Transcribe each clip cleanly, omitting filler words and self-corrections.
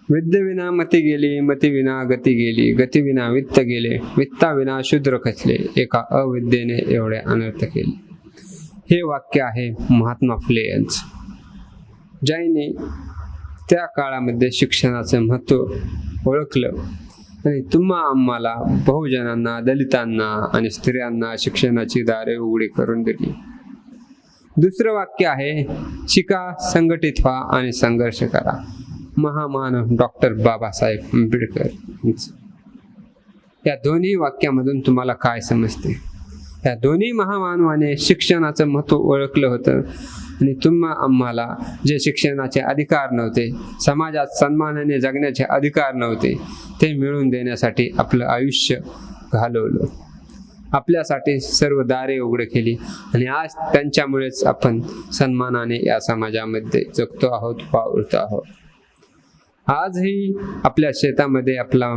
विद्येविना मती गेली, मतीविना गती गेली, गतीविना वित्त गेले, वित्ताविना शूद्र खचले, एका अविद्येने एवढे अनर्थ केले. हे वाक्य आहे महात्मा फुले यांचं. ज्याने त्या काळामध्ये शिक्षणाचं महत्त्व ओळखलं आणि आम्हाला बहुजनांना, दलितांना आणि स्त्रियांना शिक्षणाची दारे उघडी करून दिली. दुसरं वाक्य आहे, शिका, संघटित व्हा आणि संघर्ष करा. महामानव डॉक्टर बाबासाहेब आंबेडकर. या दोन्ही वाक्यामधून तुम्हाला काय समजते? या दोन्ही महामानवाने शिक्षणाचं महत्त्व ओळखलं होतं आणि आम्हाला जे शिक्षणाचे अधिकार नव्हते, समाजात सन्मानाने जगण्याचे अधिकार नव्हते, ते मिळवून देण्यासाठी आपलं आयुष्य घालवलं. आपल्यासाठी सर्व दारे उघड केली आणि आज त्यांच्यामुळेच आपण सन्मानाने या समाजामध्ये जगतो आहोत, वावरतो आहोत. आजही आपल्या शेतामध्ये आपला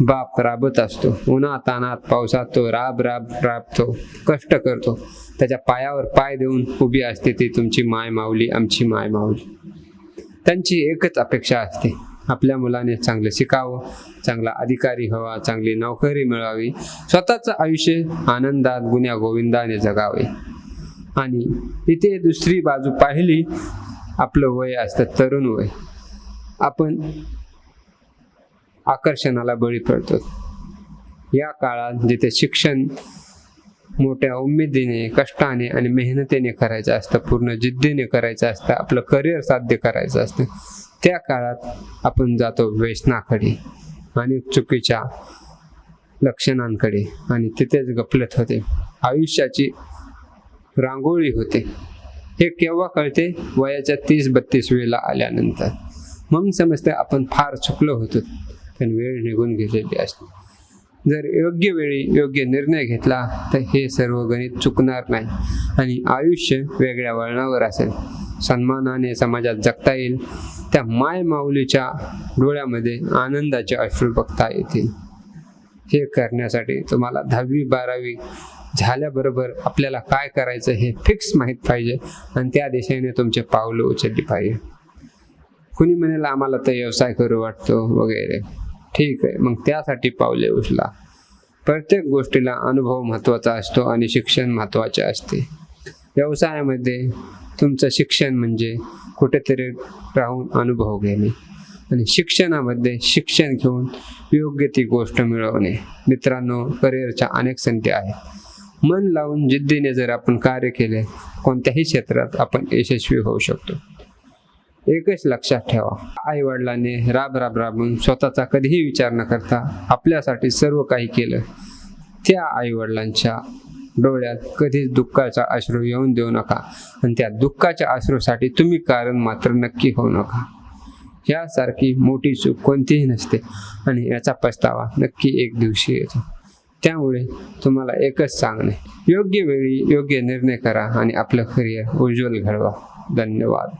बाप राबत असतो. उन्हात तानात पावसात तो राबतो, कष्ट करतो. त्याच्या पायावर पाय देऊन उभी असते ती तुमची माय माऊली, आमची माय माऊली. त्यांची एकच अपेक्षा असते, आपल्या मुलाने चांगलं शिकावं, चांगला अधिकारी व्हावा, चांगली नोकरी मिळावी, स्वतःचं आयुष्य आनंदात गुण्या गोविंदाने जगावे. आणि इथे दुसरी बाजू पाहिली, आपलं वय असतं तरुण वय. आपण आकर्षणाला बळी पडतो. या काळात जिथे शिक्षण मोठ्या उमेदीने, कष्टाने आणि मेहनतीने करायचं असतं, पूर्ण जिद्दीने करायचं असतं, आपलं करिअर साध्य करायचं असतं, त्या काळात आपण जातो व्यसनाकडे आणि चुकीच्या लक्षणांकडे आणि तिथेच गफलत होते. आयुष्याची रांगोळी होते. हे केव्हा कळते? वयाच्या 30-32 वेळेला आल्यानंतर. मग समजते आपण फार चुकलो होतो, पण वेळ निघून गेलेली असते. जर योग्य वेळी योग्य निर्णय घेतला तर हे सर्व गणित चुकणार नाही आणि आयुष्य वेगळ्या वळणावर असेल. सन्मानाने समाजात जगता येईल. त्या माय माऊलीच्या डोळ्यामध्ये आनंदाचे अश्रू बघता येतील. हे करण्यासाठी तुम्हाला 10वी-12वी झाल्याबरोबर आपल्याला काय करायचं हे फिक्स माहीत पाहिजे आणि त्या दिशेने तुमचे पावलं उचलली पाहिजे. कुणी म्हणेल आम्हाला तर व्यवसाय करू वाटतो वगैरे, ठीक आहे, मग त्यासाठी पावले उचला. प्रत्येक गोष्टीला अनुभव महत्त्वाचा असतो आणि शिक्षण महत्त्वाचे असते. व्यवसायामध्ये तुमचं शिक्षण म्हणजे कुठेतरी राहून अनुभव घेणे आणि शिक्षणामध्ये शिक्षण घेऊन योग्य ती गोष्ट मिळवणे. मित्रांनो, करिअरच्या अनेक संधी आहेत. मन लावून जिद्दीने जर आपण कार्य केले, कोणत्याही क्षेत्रात आपण यशस्वी होऊ शकतो. एकच लक्षात ठेवा, आई वडिलांनी राबून स्वतःचा कधीही विचार न करता आपल्यासाठी सर्व काही केलं. त्या आई वडिलांच्या डोळ्यात कधीच दुःखाचा अश्रू येऊन देऊ नका आणि त्या दुःखाच्या अश्रूसाठी तुम्ही कारण मात्र नक्की होऊ नका. यासारखी मोठी चूक कोणतीही नसते आणि याचा पस्तावा नक्की एक दिवशी येतो. त्यामुळे तुम्हाला एकच सांगणे, योग्य वेळी योग्य निर्णय करा आणि आपलं करिअर उज्ज्वल घडवा. धन्यवाद.